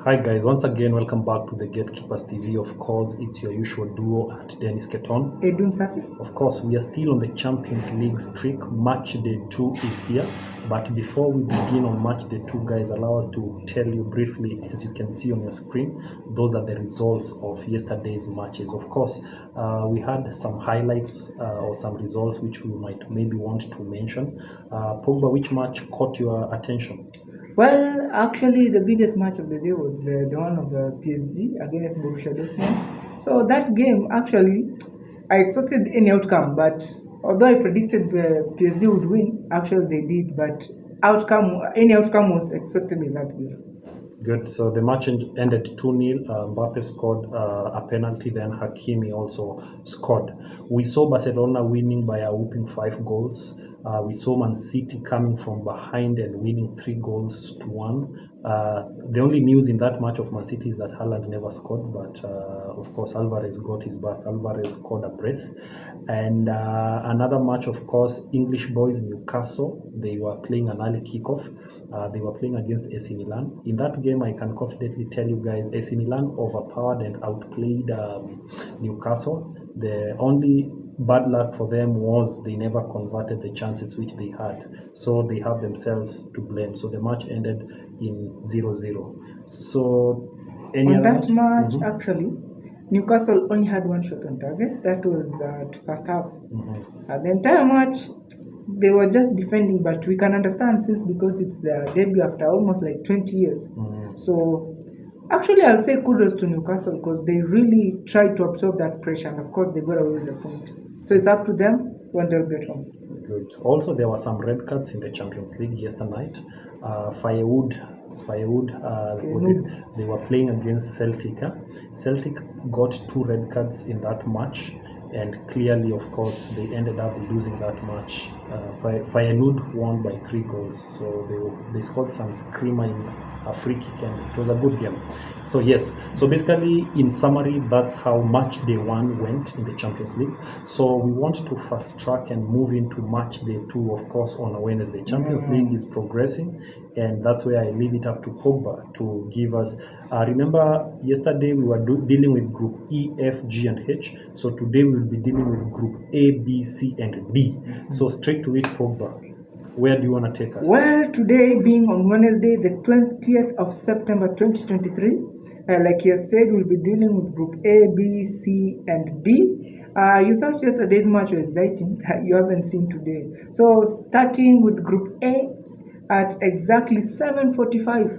Hi guys, once again welcome back to the Gatekeepers TV. Of course, it's your usual duo at Dennis Keton. Edun Safi. Of course, we are still on the Champions League streak. Match day 2 is here. But before we begin on match day 2, guys, allow us to tell you briefly, as you can see on your screen, those are the results of yesterday's matches. Of course, we had some highlights or some results which we might maybe want to mention. Pogba, which match caught your attention? Well, actually, the biggest match of the day was the one of the PSG against Borussia Dortmund. So that game, actually, I expected any outcome, but although I predicted PSG would win, actually they did. But any outcome was expected in that game. Good. So the match ended 2-0. Mbappe scored a penalty, then Hakimi also scored. We saw Barcelona winning by a whooping 5 goals. We saw Man City coming from behind and winning 3-1. The only news in that match of Man City is that Haaland never scored, but of course Alvarez got his back. Alvarez scored a brace. And another match, of course, English boys Newcastle. They were playing an early kickoff. They were playing against AC Milan. In that game, I can confidently tell you guys, AC Milan overpowered and outplayed Newcastle. The only bad luck for them was they never converted the chances which they had. So they have themselves to blame. So the match ended in 0-0. So on that match, actually, Newcastle only had one shot on target. That was at first half. The entire match, they were just defending, but we can understand because it's their debut after almost like 20 years. So actually, I'll say kudos to Newcastle because they really tried to absorb that pressure, and of course, they got away with the point. So it's up to them when they'll get home. Good. Also, there were some red cards in the Champions League yesterday night. Firewood, they were playing against Celtic. Celtic got 2 red cards in that match, and clearly, of course, they ended up losing that match. Feyenoord won by 3 goals, so they scored some screamer in a free kick, and it was a good game. So yes, so basically, in summary, that's how match day 1 went in the Champions League. So we want to fast track and move into match day 2, of course, on a Wednesday. Champions League is progressing, and that's where I leave it up to Pogba to give us. Remember, yesterday we were dealing with Group E, F, G, and H. So today we'll be dealing with Group A, B, C, and D. So straight to it, Pogba. Where do you want to take us? Well, today being on Wednesday, the 20th of September 2023, like you said, we'll be dealing with Group A, B, C, and D. You thought yesterday's match was exciting. You haven't seen today. So starting with Group A at exactly 7:45,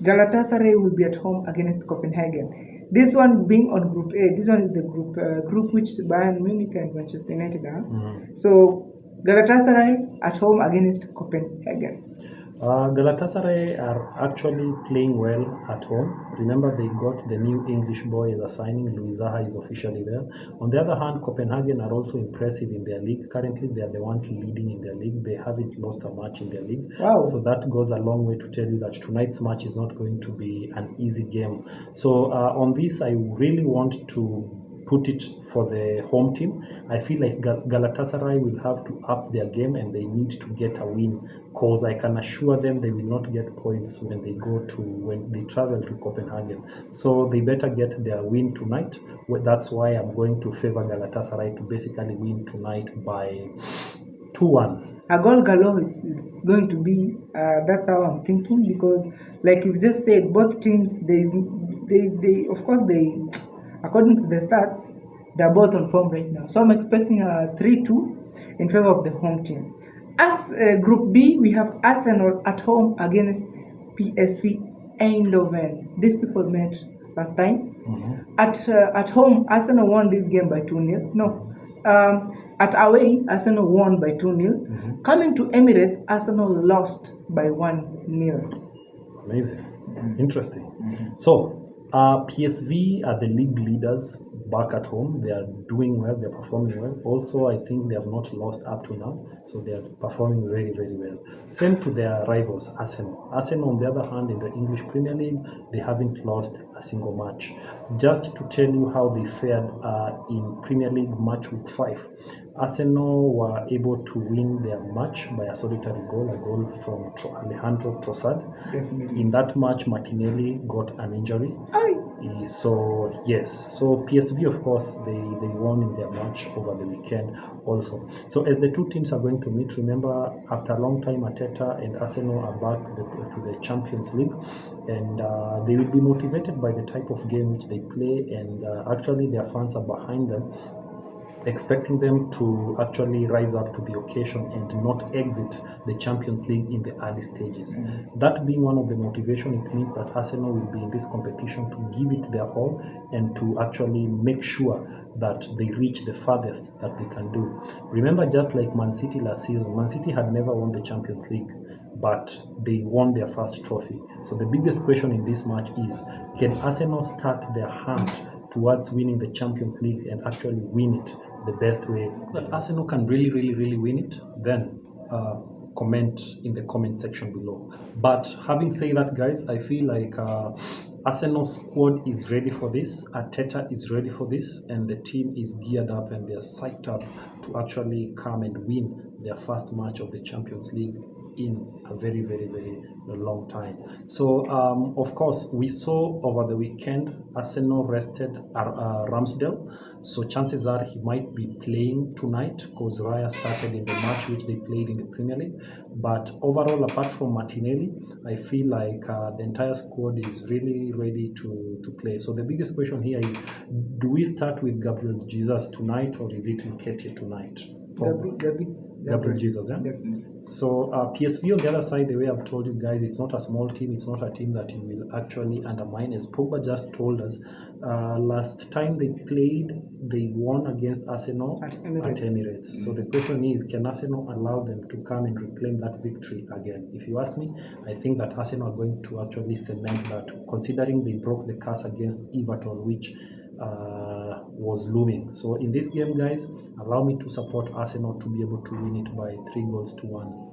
Galatasaray will be at home against Copenhagen. This one being on Group A, this one is the group which Bayern, Munich, and Manchester United are. So Galatasaray at home against Copenhagen. Galatasaray are actually playing well at home. Remember, they got the new English boy as a signing. Louis Zaha is officially there. On the other hand, Copenhagen are also impressive in their league. Currently, they are the ones leading in their league. They haven't lost a match in their league. Wow. So that goes a long way to tell you that tonight's match is not going to be an easy game. So on this, I really want to put it for the home team. I feel like Galatasaray will have to up their game, and they need to get a win, because I can assure them they will not get points when they travel to Copenhagen. So they better get their win tonight. That's why I'm going to favor Galatasaray to basically win tonight by 2-1. A goal galore it's going to be. That's how I'm thinking, because like you've just said, both teams they of course according to the stats, they're both on form right now. So I'm expecting a 3-2 in favor of the home team. As Group B, we have Arsenal at home against PSV Eindhoven. These people met last time. At home, Arsenal won this game by 2-0. No. At away, Arsenal won by 2-0. Coming to Emirates, Arsenal lost by 1-0. Amazing. Interesting. So PSV are the league leaders back at home. They are doing well. They're performing well. Also, I think they have not lost up to now. So they are performing very, very well. Same to their rivals, Arsenal. Arsenal, on the other hand, in the English Premier League, they haven't lost a single match. Just to tell you how they fared in Premier League match week 5. Arsenal were able to win their match by a solitary goal, a goal from Alejandro Trossard. Definitely. In that match, Martinelli got an injury. Aye. So yes, so PSV, of course, they won in their match over the weekend also. So as the two teams are going to meet, remember, after a long time, Arteta and Arsenal are back to the Champions League, and they will be motivated by the type of game which they play, and actually their fans are behind them, expecting them to actually rise up to the occasion and not exit the Champions League in the early stages. That being one of the motivation, it means that Arsenal will be in this competition to give it their all and to actually make sure that they reach the farthest that they can do. Remember, just like Man City last season, Man City had never won the Champions League, but they won their first trophy. So the biggest question in this match is, can Arsenal start their hunt towards winning the Champions League and actually win it the best way that Arsenal can really win it? Then comment in the comment section below. But having said that, guys, I feel like Arsenal's squad is ready for this, Arteta is ready for this, and the team is geared up and they're psyched up to actually come and win their first match of the Champions League in a very long time. So of course, we saw over the weekend Arsenal rested Ramsdale, so chances are he might be playing tonight because Raya started in the match which they played in the Premier League. But overall, apart from Martinelli, I feel like the entire squad is really ready to play. So the biggest question here is, do we start with Gabriel Jesus tonight, or is it Nketiah tonight? Gabriel Jesus, yeah? Definitely. So PSV on the other side, the way I've told you guys, it's not a small team. It's not a team that you will actually undermine. As Pogba just told us, last time they played, they won against Arsenal At Emirates. So the question is, can Arsenal allow them to come and reclaim that victory again? If you ask me, I think that Arsenal are going to actually cement that, considering they broke the curse against Everton, which was looming. So in this game, guys, allow me to support Arsenal to be able to win it by 3-1.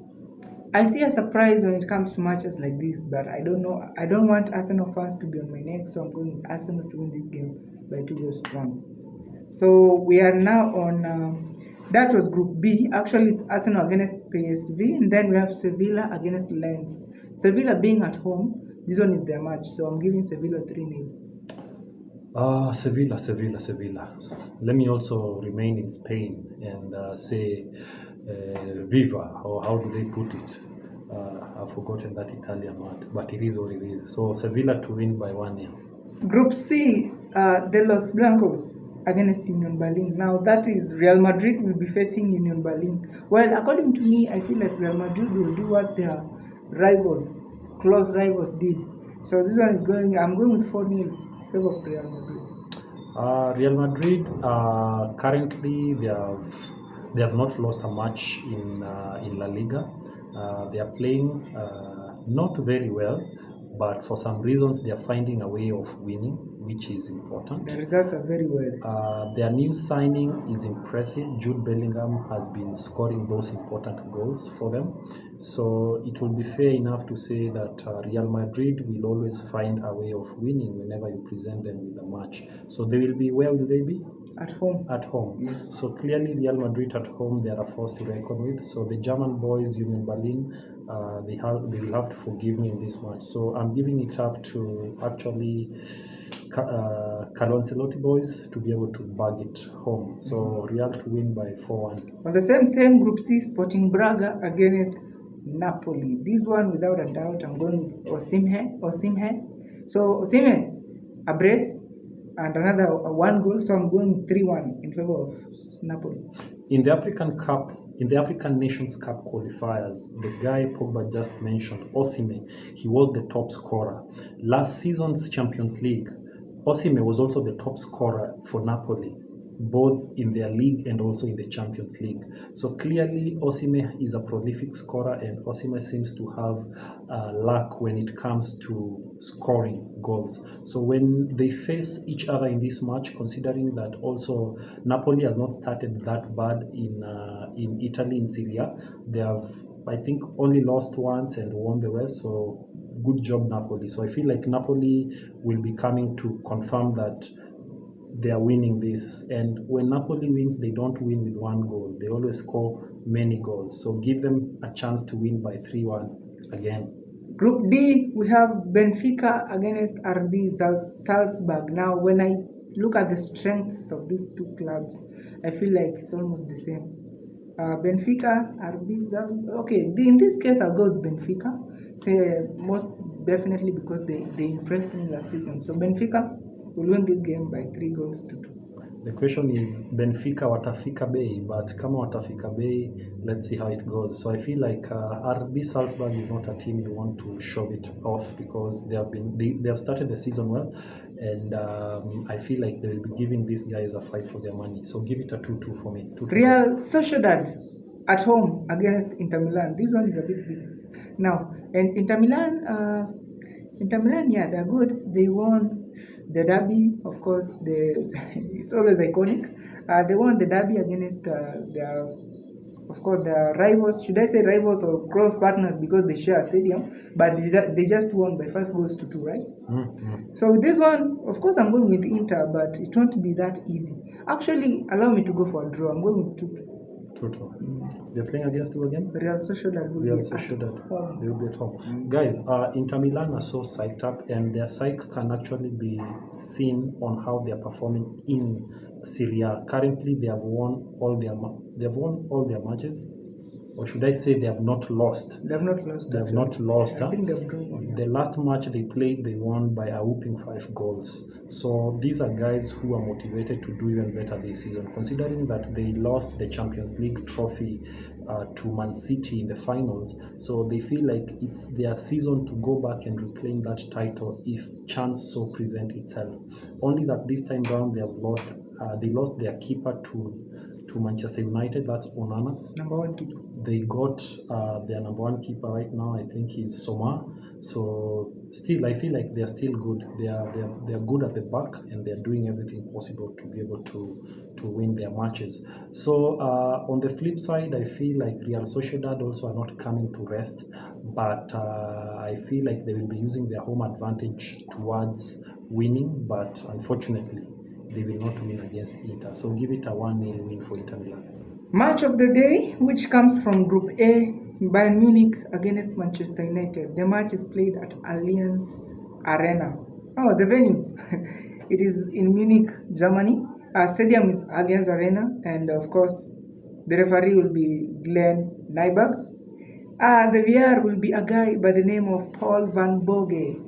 I see a surprise when it comes to matches like this, but I don't know. I don't want Arsenal fans to be on my neck, so I'm going with Arsenal to win this game by 2-1. So we are now on. That was Group B. Actually, it's Arsenal against PSV, and then we have Sevilla against Lens. Sevilla being at home, this one is their match, so I'm giving Sevilla 3-0. Sevilla. Let me also remain in Spain and say Viva, or how do they put it? I've forgotten that Italian word, but it is what it is. So Sevilla to win by 1-0. Group C, the Los Blancos against Union Berlin. Now that is Real Madrid will be facing Union Berlin. Well, according to me, I feel like Real Madrid will do what their close rivals did. So this one is I'm going with 4-0. Of Real Madrid. Real Madrid currently they have not lost a match in La Liga. They are playing not very well, but for some reasons they are finding a way of winning, which is important. The results are very well. Their new signing is impressive. Jude Bellingham has been scoring those important goals for them. So it will be fair enough to say that Real Madrid will always find a way of winning whenever you present them with a match. So they will be, where will they be? At home. At home. Yes. So clearly Real Madrid at home, they are a force to reckon with. So the German boys, Union Berlin, they will have to forgive me in this match. So I'm giving it up to actually Carlo Ancelotti boys to be able to bag it home. So Real to win by 4-1. On the same Group C, Sporting Braga against Napoli. This one, without a doubt, I'm going with Osimhen. So Osimhen, a brace, and another 1 goal. So I'm going 3-1 in favor of Napoli. In the African Nations Cup qualifiers, the guy Pogba just mentioned, Osimhen, he was the top scorer. Last season's Champions League, Osimhen was also the top scorer for Napoli, both in their league and also in the Champions League. So clearly Osimhen is a prolific scorer, and Osimhen seems to have luck when it comes to scoring goals. So when they face each other in this match, considering that also Napoli has not started that bad in Italy, in Serie A, they have, I think, only lost once and won the rest. So good job Napoli. So I feel like Napoli will be coming to confirm that they are winning this. And when Napoli wins, they don't win with one goal. They always score many goals. So give them a chance to win by 3-1 again. Group D, we have Benfica against RB Salzburg. Now, when I look at the strengths of these two clubs, I feel like it's almost the same. Benfica, RB Salzburg. Okay, in this case, I'll go with Benfica. Say most definitely because they impressed me last season. So Benfica will win this game by 3-2. The question is Benfica watafika bei, but kama watafika bei, let's see how it goes. So I feel like RB Salzburg is not a team you want to shove it off because they have started the season well, and I feel like they will be giving these guys a fight for their money. So give it a 2-2 for me. 2-2. Real Sociedad at home against Inter Milan. This one is a bit big. Now, and Inter Milan, yeah, they're good. They won the derby, of course. It's always iconic. They won the derby against their rivals. Should I say rivals or close partners because they share a stadium? But they just won by 5-2, right? Mm-hmm. So this one, of course, I'm going with Inter, but it won't be that easy. Actually, allow me to go for a draw. I'm going with 2-2. 2-2. They're playing against who again? Real Sociedad will Real be Sociedad. at home. They will be at home. Guys, Inter Milan are so psyched up, and their psych can actually be seen on how they are performing in Serie A. Currently, they have won all their matches, or should I say they have not lost? They have not lost. They have not lost. I think they've drawn one. The last match they played, they won by a whooping 5 goals. So these are guys who are motivated to do even better this season, considering that they lost the Champions League trophy to Man City in the finals. So they feel like it's their season to go back and reclaim that title if chance so present itself. Only that this time round they have lost. They lost their keeper to Manchester United. That's Onana. Number 1 keeper. They got their number 1 keeper right now. I think he's Soma. So still, I feel like they are still good. They are good at the back, and they are doing everything possible to be able to win their matches. So on the flip side, I feel like Real Sociedad also are not coming to rest, but I feel like they will be using their home advantage towards winning. But unfortunately, they will not win against Inter. So give it a 1-0 win for Inter Milan. Match of the day, which comes from Group A, Bayern Munich against Manchester United. The match is played at Allienz Arena. Oh, the venue. It is in Munich, Germany. Stadium is Allienz Arena, and of course, the referee will be Glenn Nyberg. The VR will be a guy by the name of Paul Van Boge.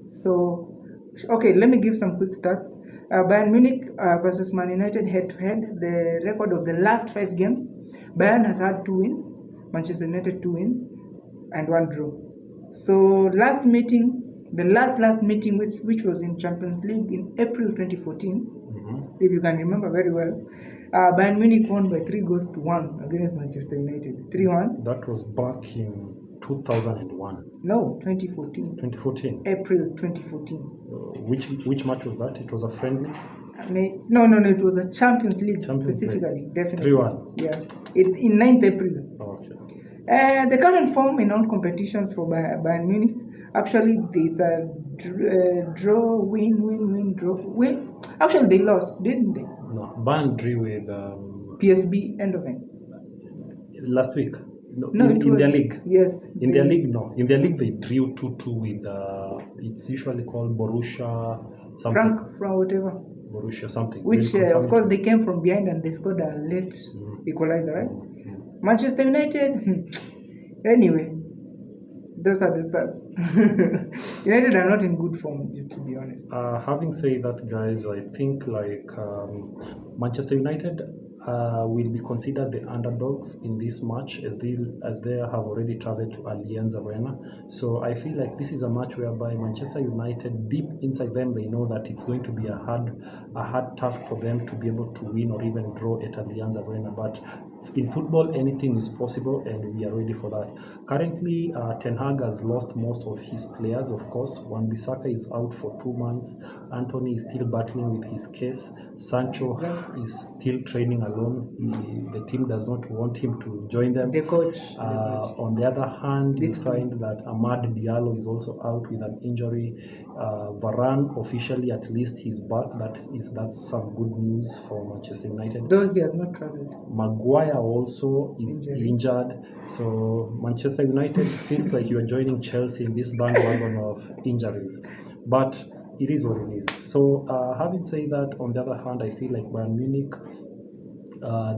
So, okay, let me give some quick stats. Bayern Munich versus Man United head-to-head. The record of the last 5 games, Bayern has had 2 wins, Manchester United 2 wins, and 1 draw. So last meeting, the last meeting, which was in Champions League in April 2014, if you can remember very well, Bayern Munich won by 3-1 against Manchester United. 3-1. That was back in 2001. No, 2014. 2014. April 2014. Which match was that? It was a friendly? No, it was a Champions League specifically, League. Definitely. 3-1. Yeah, it's in 9th April. Okay. The current form in all competitions for Bayern Munich, actually, it's a draw, win, draw, win. Actually, they lost, didn't they? No, Bayern drew with PSV Eindhoven. Last week. No, in their league. Yes. In their league, no. In their league, they drew 2-2 with, it's usually called Borussia something. Frank, whatever. Borussia something. Which, of course, they came from behind and they scored a late equalizer, right? Manchester United, anyway, those are the stats. United are not in good form, to be honest. Having said that, guys, I think Manchester United will be considered the underdogs in this match as they have already traveled to Allienz Arena. So I feel like this is a match whereby Manchester United, deep inside them, they know that it's going to be a hard task for them to be able to win or even draw at Allienz Arena. But in football, anything is possible, and we are ready for that. Currently, Ten Hag has lost most of his players, of course. Wan-Bissaka is out for 2 months. Anthony is still battling with his case. Sancho is still training alone. The team does not want him to join them. The coach. On the other hand, you find that Amad Diallo is also out with an injury. Varane, officially at least, he's back. That's some good news for Manchester United. Though he has not traveled. Maguire also is injured. So Manchester United feels like you are joining Chelsea in this bandwagon of injuries. But it is what it is. So having said that, on the other hand, I feel like Bayern Munich,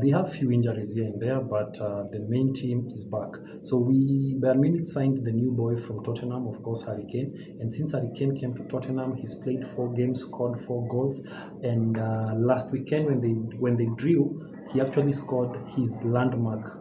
they have few injuries here and there, but the main team is back. So Bayern Munich signed the new boy from Tottenham, of course, Harry Kane. And since Harry Kane came to Tottenham, he's played 4 games, scored 4 goals. And last weekend, when they drew, he actually scored his landmark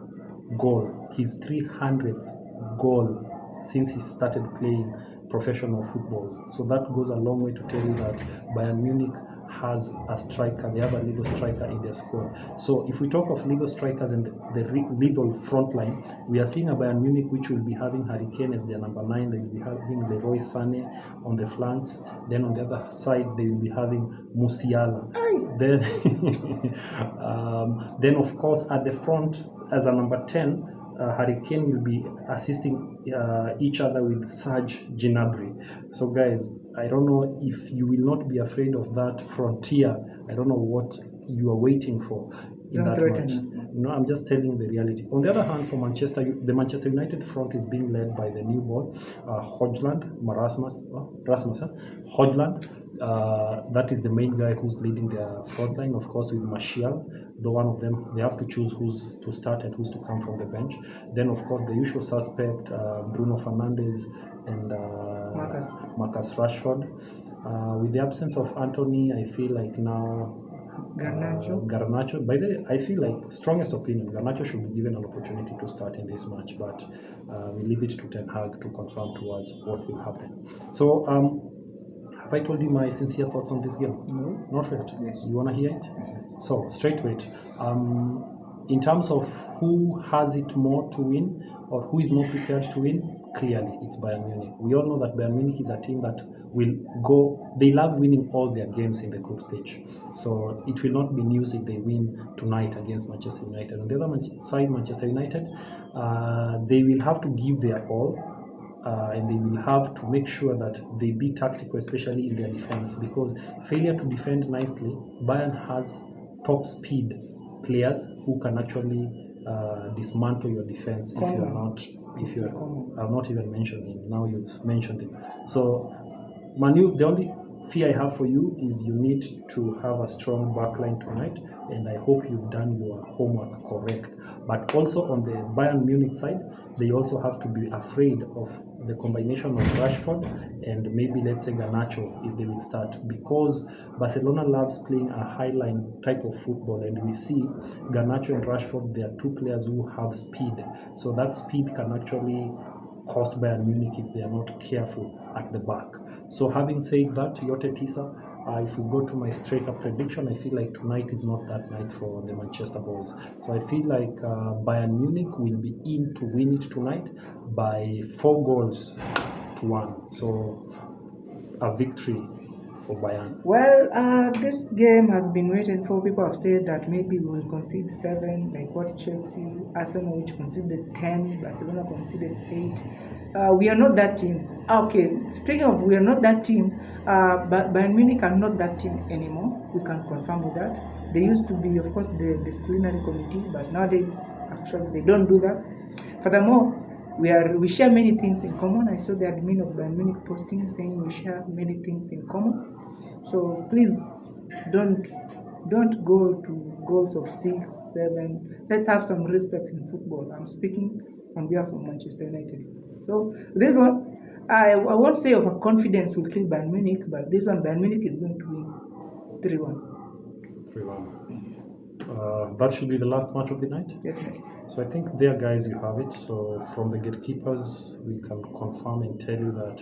goal, his 300th goal since he started playing professional football. So that goes a long way to tell you that Bayern Munich has a striker. They have a lethal striker in their squad. So if we talk of lethal strikers and the lethal front line, we are seeing a Bayern Munich which will be having Harry Kane as their number 9. They will be having Leroy Sané on the flanks. Then on the other side, they will be having Musiala. Then of course at the front as a number 10, Harry Kane will be assisting each other with Serge Gnabry. So guys, I don't know if you will not be afraid of that frontier. I don't know what you are waiting for in that match. No, I'm just telling the reality. On the other hand, for the Manchester United front is being led by the new boy, Rasmus Højlund. That is the main guy who's leading their front line, of course, with Martial. Though one of them, they have to choose who's to start and who's to come from the bench. Then, of course, the usual suspect, Bruno Fernandes and Marcus Rashford. With the absence of Anthony, I feel like now Garnacho. By the way, I feel like, strongest opinion, Garnacho should be given an opportunity to start in this match, but we leave it to Ten Hag to confirm to us what will happen. So, have I told you my sincere thoughts on this game? No. Not yet? Yes. You want to hear it? So, straight to it. In terms of who has it more to win or who is more prepared to win, clearly it's Bayern Munich. We all know that Bayern Munich is a team that they love winning all their games in the group stage. So it will not be news if they win tonight against Manchester United. On the other side, Manchester United, they will have to give their all. And they will have to make sure that they be tactical, especially in their defense, because failure to defend nicely, Bayern has top speed players who can actually dismantle your defense if you're I've not even mentioned him. Now you've mentioned him. So Manu, the only fear I have for you is you need to have a strong backline tonight, and I hope you've done your homework correct. But also on the Bayern Munich side, they also have to be afraid of the combination of Rashford and maybe, let's say, Garnacho if they will start, because Barcelona loves playing a high-line type of football, and we see Garnacho and Rashford, they are 2 players who have speed. So that speed can actually cost Bayern Munich if they are not careful at the back. So having said that, Yote Tisa, if we go to my straight-up prediction, I feel like tonight is not that night for the Manchester boys. So I feel like Bayern Munich will be in to win it tonight by 4-1. So a victory for Bayern. Well, this game has been waiting for. People have said that maybe we will concede 7, like what Chelsea, Arsenal, which conceded 10, Barcelona conceded 8. We are not that team. Okay, speaking of we are not that team, but Bayern Munich are not that team anymore. We can confirm with that. They used to be, of course, the disciplinary committee, but nowadays, actually, they don't do that. Furthermore, we share many things in common. I saw the admin of Bayern Munich posting saying we share many things in common. So please don't go to goals of 6, 7. Let's have some respect in football. I'm speaking on behalf of Manchester United. So this one, I won't say of a confidence will kill Bayern Munich, but this one Bayern Munich is going to win 3-1. 3-1. That should be the last match of the night? Definitely. So I think there, guys, you have it. So from the gatekeepers, we can confirm and tell you that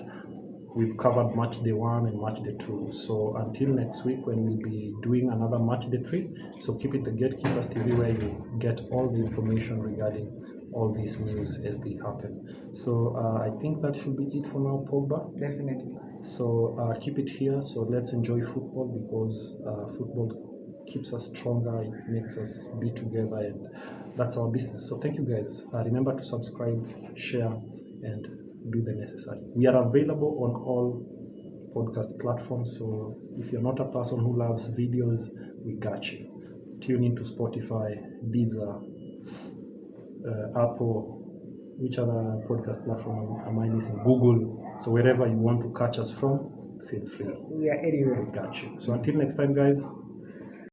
we've covered match day 1 and match day 2. So until next week when we'll be doing another match day 3, so keep it the Gatekeepers TV where you get all the information regarding all these news as they happen. So I think that should be it for now, Pogba. Definitely. So keep it here. So let's enjoy football, because football keeps us stronger, it makes us be together, and that's our business. So thank you guys. Remember to subscribe, share, and do the necessary. We are available on all podcast platforms, so if you're not a person who loves videos, we got you. Tune into Spotify, Deezer, Apple. Which other podcast platform am I missing? Google. So wherever you want to catch us from, feel free. We are anywhere. We got you. So until next time, guys,